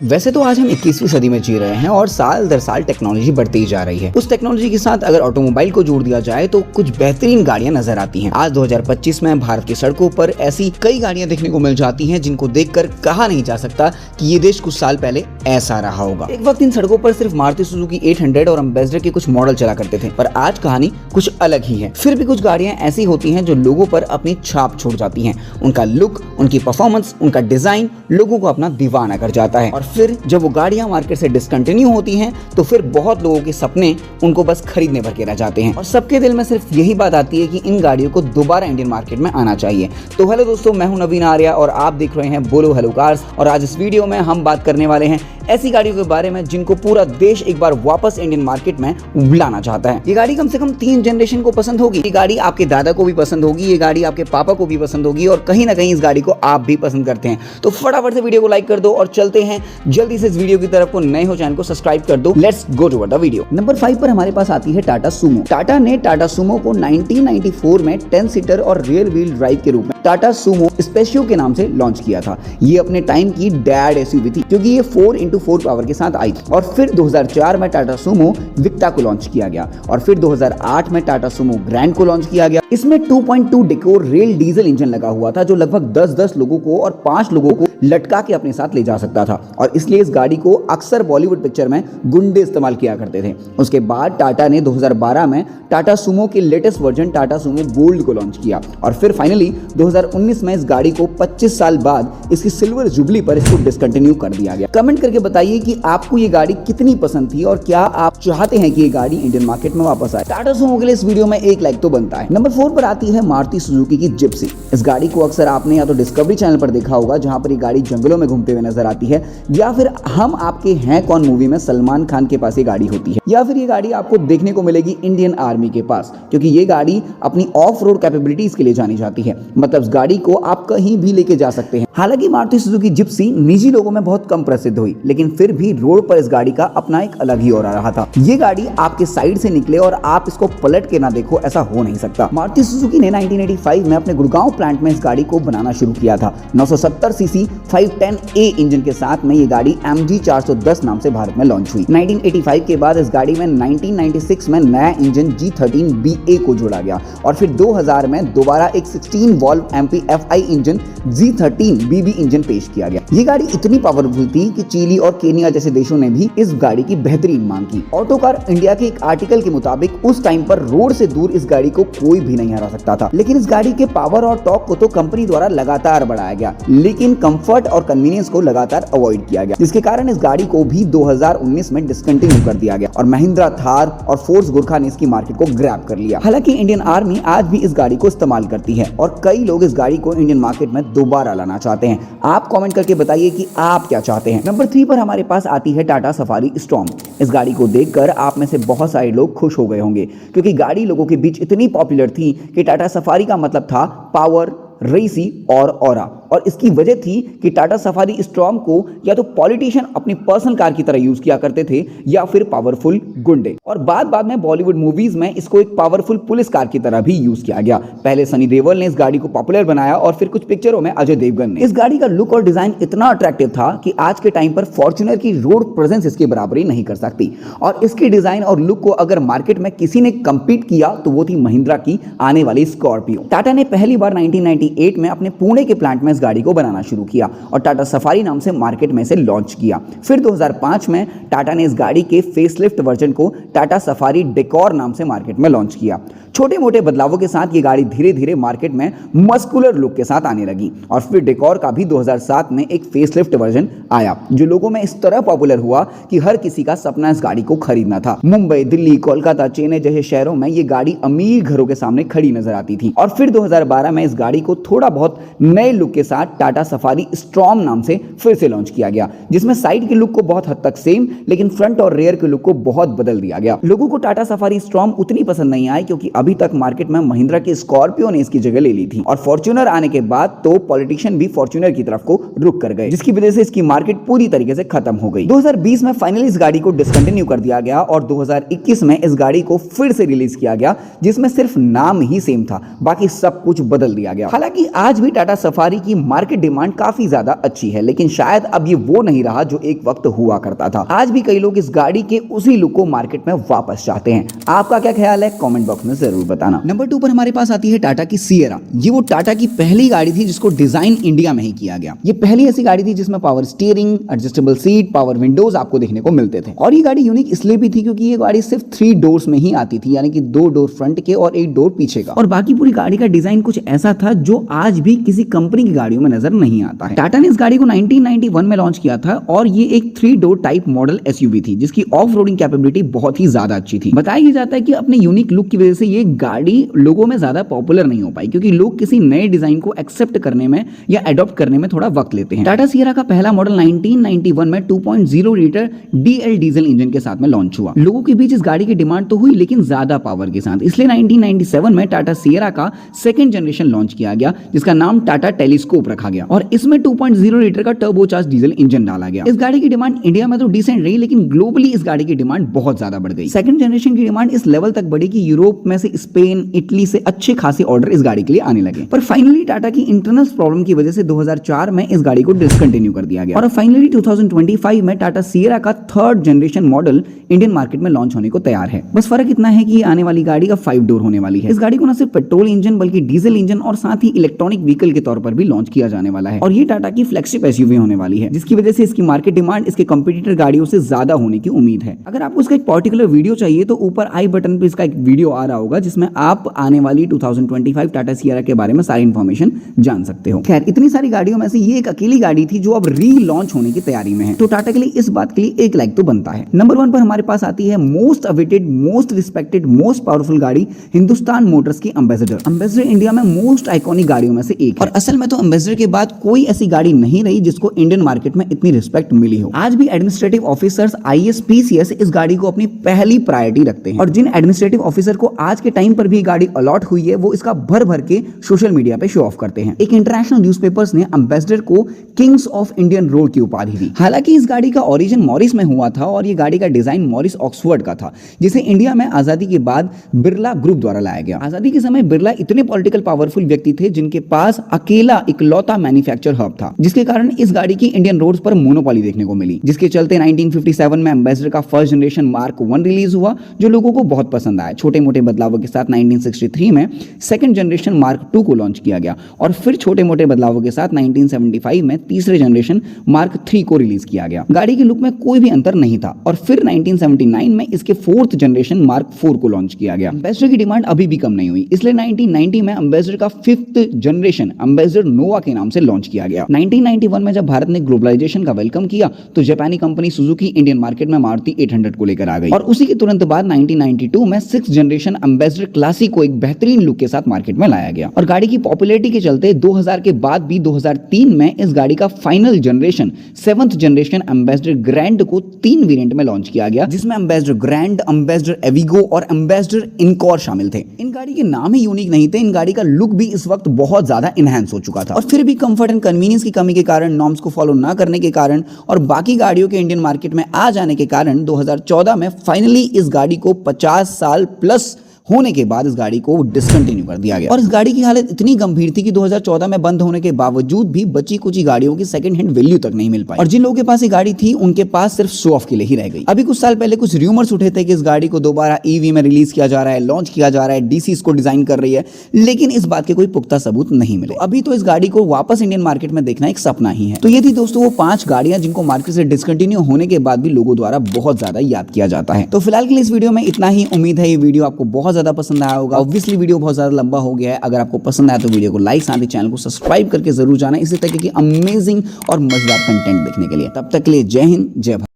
वैसे तो आज हम 21वीं सदी में जी रहे हैं और साल दर साल टेक्नोलॉजी बढ़ती ही जा रही है। उस टेक्नोलॉजी के साथ अगर ऑटोमोबाइल को जोड़ दिया जाए तो कुछ बेहतरीन गाड़ियां नजर आती हैं। आज 2025 में भारत की सड़कों पर ऐसी कई गाड़ियां देखने को मिल जाती हैं जिनको देखकर कहा नहीं जा सकता कि ये देश कुछ साल पहले ऐसा रहा होगा। एक वक्त इन सड़कों पर सिर्फ मारुति सुजुकी 800 और एम्बेसडर के कुछ मॉडल चला करते थे, पर आज कहानी कुछ अलग ही है। फिर भी कुछ गाड़ियां ऐसी होती हैं जो लोगों पर अपनी छाप छोड़ जाती हैं। उनका लुक, उनकी परफॉर्मेंस, उनका डिजाइन लोगों को अपना दीवाना कर जाता है। और फिर जब वो गाड़ियां मार्केट से डिसकंटिन्यू होती हैं तो फिर बहुत लोगों के सपने उनको बस खरीदने भर के रह जाते हैं और सबके दिल में सिर्फ यही बात आती है कि इन गाड़ियों को दोबारा इंडियन मार्केट में आना चाहिए। तो हेलो दोस्तों, मैं हूं नवीन आर्या और आप देख रहे हैं बोलो हेलो कार्स। और आज इस वीडियो में हम बात करने वाले हैं ऐसी गाड़ियों के बारे में जिनको पूरा देश एक बार वापस इंडियन मार्केट में लाना चाहता है। ये गाड़ी कम से कम 3 जनरेशन को पसंद होगी। ये गाड़ी आपके दादा को भी पसंद होगी, ये गाड़ी आपके पापा को भी पसंद होगी और कहीं ना कहीं इस गाड़ी को आप भी पसंद करते हैं। तो फटाफट से वीडियो को लाइक कर दो और चलते हैं जल्दी से इस वीडियो की तरफ। नए हो चैनल को सब्सक्राइब कर दो। Let's go to the video. Number 5 पर हमारे पास आती है टाटा सूमो। टाटा ने टाटा सूमो को 1994 में 10 सीटर और रियर व्हील ड्राइव के रूप में टाटा सूमो स्पेशियो के नाम से लॉन्च किया था। ये अपने टाइम की डैड एसयूवी थी क्योंकि ये 4x4 पावर के साथ आई थी। और फिर 2004 में टाटा सूमो विक्टा को लॉन्च किया गया और फिर 2008 में टाटा सूमो ग्रैंड को लॉन्च किया गया। इसमें 2.2 डेकोर रेल डीजल इंजन लगा हुआ था जो लगभग 10 लोगों को और 5 लोगों को लटका के अपने साथ ले जा सकता था और इसलिए इस गाड़ी को अक्सर बॉलीवुड पिक्चर में गुंडे इस्तेमाल किया करते थे। उसके बाद टाटा ने 2012 में टाटा सूमो के latest version Tata Sumo gold को लॉन्च किया और फिर फाइनली 2019 में इस गाड़ी को 25 साल बाद इसकी सिल्वर जुबली पर इसको डिसकंटिन्यू कर दिया गया। कमेंट करके बताइए कि आपको ये गाड़ी कितनी पसंद थी और क्या आप चाहते हैं कि ये गाड़ी इंडियन मार्केट में वापस आए। टाटा सूमो के लिए इस वीडियो में 1 लाइक तो बनता है। नंबर 4 पर आती है मारुति सुजुकी की जिप्सी। इस गाड़ी को अक्सर आपने या तो डिस्कवरी चैनल पर देखा होगा जहां पर ये गाड़ी जंगलों में घूमते हुए नजर आती है, या फिर हम आपके हैं कौन मूवी में सलमान खान के पास ये गाड़ी होती है, या फिर ये गाड़ी आपको देखने को मिलेगी इंडियन आर्मी के पास क्योंकि ये गाड़ी अपनी ऑफ रोड कैपेबिलिटीज के लिए जानी जाती है। मतलब इस गाड़ी को आप कहीं भी लेके जा सकते हैं। हालांकि मारुति सुजुकी जिप्सी निजी लोगों में बहुत कम प्रसिद्ध हुई, लेकिन फिर भी रोड पर इस गाड़ी का अपना एक अलग ही ऑरा रहा था। ये गाड़ी आपके साइड से निकले और आप इसको पलट के ना देखो, ऐसा हो नहीं सकता। मारुति सुजुकी ने 1985 में अपने गुड़गांव प्लांट में इस गाड़ी को बनाना शुरू किया था। 970 सीसी 510A इंजन के साथ में ये गाड़ी MG 410 नाम से भारत में लॉन्च हुई। 1985 के बाद इस गाड़ी में 1996 में नया इंजन G13BA को जोड़ा गया और फिर 2000 में दोबारा एक 16 valve MPFI engine G13BB engine पेश किया गया। ये गाड़ी इतनी पावरफुल थी कि चिली और केनिया जैसे देशों ने भी इस गाड़ी की बेहतरीन मांग की। ऑटो कार इंडिया के एक आर्टिकल के मुताबिक उस टाइम पर रोड से दूर इस गाड़ी को कोई भी नहीं हरा सकता था, लेकिन इस गाड़ी के पावर और टॉर्क को तो कंपनी द्वारा लगातार बढ़ाया गया, लेकिन कंफर्ट और कन्वीनियंस को लगातार अवॉइड किया गया, जिसके कारण इस गाड़ी को भी 2019 में डिसकंटिन्यू कर दिया गया और महिंद्रा थार और फोर्स गुरखा ने इसकी मार्केट को ग्रैब कर लिया। हालांकि इंडियन आर्मी आज भी इस गाड़ी को इस्तेमाल करती है और कई लोग इस गाड़ी को इंडियन मार्केट में दोबारा लाना चाहते हैं। आप कमेंट करके बताइए कि आप क्या चाहते हैं। नंबर 3 पर हमारे पास आती है टाटा सफारी स्टॉर्म। इस गाड़ी को देखकर आप में से बहुत सारे लोग खुश हो गए होंगे क्योंकि गाड़ी लोगों के बीच इतनी पॉपुलर थी कि टाटा सफारी का मतलब था पावर, रेसी और ऑरा। और इसकी वजह थी कि टाटा सफारी स्टॉर्म को या तो पॉलिटिशियन अपनी पर्सनल कार की तरह यूज किया करते थे या फिर पावरफुल गुंडे, और बाद में बॉलीवुड मूवीज में इसको एक पावरफुल पुलिस कार की तरह भी यूज किया गया। पहले सनी देओल ने इस गाड़ी को पॉपुलर बनाया और फिर कुछ पिक्चरों में अजय देवगन ने। इस गाड़ी का लुक और डिजाइन इतना अट्रैक्टिव था कि आज के टाइम पर फॉर्च्यूनर की रोड प्रेजेंस इसकी बराबरी नहीं कर सकती और इसके डिजाइन और लुक को अगर मार्केट में किसी ने कंपीट किया तो वो थी महिंद्रा की आने वाली स्कॉर्पियो। टाटा ने पहली बार 1998 में अपने पुणे के प्लांट में इस गाड़ी को बनाना शुरू किया और टाटा सफारी नाम से मार्केट में इसे लॉन्च किया। फिर 2005 में टाटा ने इस गाड़ी के फेसलिफ्ट वर्जन को टाटा सफारी डेकोर नाम से मार्केट में लॉन्च किया। छोटे मोटे बदलावों के साथ ये गाड़ी धीरे धीरे मार्केट में मस्कुलर लुक के साथ आने लगी और फिर डेकोर का भी 2007 में एक फेसलिफ्ट वर्जन आया जो लोगों में इस तरह पॉपुलर हुआ कि हर किसी का सपना इस गाड़ी को खरीदना था। मुंबई, दिल्ली, कोलकाता, चेन्नई जैसे शहरों में ये गाड़ी अमीर घरों के सामने खड़ी नजर आती थी। और फिर 2012 में इस गाड़ी को थोड़ा बहुत नए लुक के साथ टाटा सफारी स्टॉर्म नाम से फिर से लॉन्च किया गया, जिसमें साइड के लुक को बहुत हद तक सेम लेकिन फ्रंट और रेयर के लुक को बहुत बदल दिया गया। लोगों को टाटा सफारी स्टॉर्म उतनी पसंद नहीं आई क्योंकि अभी तक मार्केट में महिंद्रा की स्कॉर्पियो ने इसकी जगह ले ली थी, और फॉर्च्यूनर आने के बाद तो पॉलिटिशियन भी फॉर्च्यूनर की तरफ को रुक कर गए, जिसकी वजह से इसकी मार्केट पूरी तरीके से खत्म हो गई। 2020 में फाइनली इस गाड़ी को डिसकंटिन्यू कर दिया गया और 2021 में इस गाड़ी को फिर से रिलीज किया गया, जिसमें सिर्फ नाम ही सेम था, बाकी सब कुछ बदल दिया गया। हालांकि आज भी टाटा सफारी की मार्केट डिमांड काफी ज्यादा अच्छी है, लेकिन शायद अब ये वो नहीं रहा जो एक वक्त हुआ करता था। आज भी कई लोग इस गाड़ी के उसी लुक को मार्केट में वापस चाहते हैं। आपका क्या ख्याल है, कमेंट बॉक्स में जरूर बताना। नंबर 2 पर हमारे पास आती है टाटा की सिएरा। ये वो टाटा की पहली गाड़ी थी जिसको डिजाइन इंडिया में ही किया गया। ये पहली ऐसी गाड़ी थी जिसमें power steering, adjustable seat, power Windows आपको देखने को मिलते थे। और ये गाड़ी यूनिक इसलिए भी थी क्योंकि ये गाड़ी सिर्फ 3 डोर्स में ही आती थी, यानी कि 2 डोर फ्रंट के और 1 डोर पीछे का, और बाकी पूरी गाड़ी का डिजाइन कुछ ऐसा था जो आज भी किसी कंपनी की गाड़ियों में नजर नहीं आता है। टाटा ने इस गाड़ी को 1991 में लॉन्च किया था और ये एक 3 डोर टाइप मॉडल एसयूवी थी जिसकी ऑफ रोडिंग कैपेबिलिटी बहुत ही ज्यादा अच्छी थी। बताया जाता है कि अपने यूनिक लुक की वजह से ये गाड़ी लोगों में ज्यादा पॉपुलर नहीं हो पाई, क्योंकि लोग किसी नए डिजाइन को एक्सेप्ट करने में या अडॉप्ट करने में थोड़ा वक्त लेते हैं। टाटा सिएरा का पहला मॉडल 1991 में 2.0 लीटर डीएल डीजल इंजन के साथ में लॉन्च हुआ। लोगों के बीच इस गाड़ी की डिमांड तो हुई, लेकिन ज्यादा पावर के साथ, इसलिए 1997 में टाटा सिएरा का सेकंड जनरेशन लॉन्च किया गया जिसका नाम टाटा टेलीस्कोप रखा गया, और इसमें 2.0 लीटर का टर्बोचार्ज डीजल इंजन डाला गया। इस गाड़ी की डिमांड इंडिया में तो डिसेंट रही, लेकिन ग्लोबली इस गाड़ी की डिमांड बहुत ज्यादा बढ़ गई। सेकंड जनरेशन की डिमांड इस लेवल तक बढ़ी कि यूरोप में से स्पेन, इटली से अच्छे खासे ऑर्डर इस गाड़ी के लिए आने लगे। पर फाइनली टाटा की इंटरनल प्रॉब्लम की वजह से 2004 में इस गाड़ी को डिसकंटिन्यू कर दिया गया, और फाइनली 2025 में टाटा सिएरा का third generation model Indian market में लॉन्च होने को तैयार है। बस फर्क इतना है कि आने वाली गाड़ी का 5 डोर होने वाली है। इस गाड़ी को न सिर्फ पेट्रोल इंजन बल्कि डीजल इंजन और साथ ही इलेक्ट्रॉनिक व्हीकल के तौर पर भी लॉन्च किया जाने वाला है, और ये टाटा की फ्लैगशिप एसयूवी होने वाली है, जिसकी वजह से इसकी मार्केट डिमांड इसके कंपटीटर गाड़ियों से ज्यादा होने की उम्मीद है। अगर आपको इसका एक पर्टिकुलर वीडियो चाहिए तो ऊपर आई बटन पे इसका एक वीडियो आ रहा होगा जिसमें आप आने वाली 2025 टाटा सिएरा के बारे में सारी इंफॉर्मेशन जान सकते हो। खैर, इतनी सारी गाड़ियों में से ये एक अकेली गाड़ी थी जो अब री लॉन्च होने की तैयारी में है, तो टाटा के लिए इस बात के लिए एक लाइक तो बनता है। नंबर 1 पर हमारे पास आती है most awaited, most respected, most powerful गाड़ी, हिंदुस्तान मोटर्स की एम्बेसडर। एम्बेसडर इंडिया में मोस्ट आइकॉनिक गाड़ियों में से एक है, और असल में तो एम्बेसडर के बाद कोई ऐसी गाड़ी नहीं रही जिसको इंडियन मार्केट में इतनी रिस्पेक्ट मिली हो। आज भी एडमिनिस्ट्रेटिव ऑफिसर्स, आईएएस, पीसीएस इस गाड़ी को अपनी पहली प्रायोरिटी रखते हैं, और जिन एडमिनिस्ट्रेटिव ऑफिसर को आज के टाइम पर भी गाड़ी अलॉट हुई है वो इसका भर भर के सोशल मीडिया पे शो ऑफ करते हैं। एक इंटरनेशनल न्यूज़पेपर्स ने एम्बेसडर को किंग्स ऑफ इंडियन रोड की उपाधि दी। हालांकि इस गाड़ी का ओरिजिन मॉरिस में हुआ था और ये गाड़ी का डिजाइन मॉरिस ऑक्सफोर्ड का था, जिसे इंडिया में आजादी के बाद बिरला ग्रुप द्वारा लाया गया। आजादी के समय बिरला इतने पॉलिटिकल पावरफुल व्यक्ति थे जिनके पास अकेला इकलौता मैन्युफैक्चर हब था, जिसके कारण इस गाड़ी की इंडियन रोड्स पर मोनोपोली देखने को मिली, जिसके चलते 1957 में एम्बेसडर का फर्स्ट जनरेशन मार्क 1 रिलीज हुआ जो लोगों को बहुत पसंद आया। छोटे मोटे बदलावों के साथ 1963 में सेकंड जनरेशन मार्क 2 को लॉन्च किया गया, और फिर छोटे मोटे बदलावों के साथ 1975 में तीसरे जनरेशन मार्क 3 को रिलीज किया गया। गाड़ी के लुक में कोई भी अंतर नहीं था, और फिर 1979 में इसके फोर्थ जनरेशन मार्क 4 को लॉन्च किया गया। एम्बेसडर की डिमांड अभी भी कम नहीं हुई, इसलिए 1990 में एम्बेसडर का 5th जनरेशन एम्बेसडर नोवा के नाम से लॉन्च किया गया। 1991 में जब भारत ने ग्लोबलाइजेशन का वेलकम किया तो जापानी कंपनी सुजुकी इंडियन मार्केट में मारुति 800 को लेकर आ गई, और उसी के तुरंत बाद 1992 में 6th जनरेशन एम्बेसडर क्लासिक को एक बेहतरीन लुक के साथ मार्केट में लाया गया। और गाड़ी की पॉपुलैरिटी के चलते 2000 के बाद भी 2003 में इस गाड़ी का final generation 7th generation ambassador grand को 3 वेरिएंट में लॉन्च किया गया, जिसमें एम्बेसडर ग्रैंड, एम्बेसडर एविगो और एम्बेसडर इनकॉर शामिल थे। इन गाड़ी के नाम ही यूनिक नहीं थे, इन गाड़ी का लुक भी इस वक्त बहुत ज्यादा इनहैंस हो चुका था, और फिर भी कंफर्ट एंड कन्वीनियंस की कमी के कारण, नॉर्म्स को फॉलो ना करने के कारण और बाकी गाड़ियों के इंडियन मार्केट में आ जाने के कारण 2014 में फाइनली इस गाड़ी को 50 साल प्लस होने के बाद इस गाड़ी को डिसकंटिन्यू कर दिया गया। और इस गाड़ी की हालत इतनी गंभीर थी कि 2014 में बंद होने के बावजूद भी बची कुछ गाड़ियों की सेकंड हैंड वैल्यू तक नहीं मिल पाई, और जिन लोगों के पास ये गाड़ी थी उनके पास सिर्फ शो ऑफ के लिए ही रह गई। अभी कुछ साल पहले कुछ रूमर्स उठे थे कि इस गाड़ी को दोबारा ईवी में रिलीज किया जा रहा है, लॉन्च किया जा रहा है, डीसी इसको डिजाइन कर रही है, लेकिन इस बात के कोई पुख्ता सबूत नहीं मिले। अभी तो इस गाड़ी को वापस इंडियन मार्केट में देखना एक सपना ही है। तो ये थी दोस्तों वो 5 गाड़ियां जिनको मार्केट से डिसकंटिन्यू होने के बाद भी लोगों द्वारा बहुत ज्यादा याद किया जाता है। तो फिलहाल के लिए इस वीडियो में इतना ही। उम्मीद है ये वीडियो आपको बहुत ज्यादा पसंद आया होगा। ऑब्वियसली वीडियो बहुत ज्यादा लंबा हो गया है, अगर आपको पसंद आया तो वीडियो को लाइक, साथ ही चैनल को सब्सक्राइब करके जरूर जाना इसी तरह की अमेजिंग और मजेदार कंटेंट देखने के लिए। तब तक के लिए जय हिंद, जय भारत।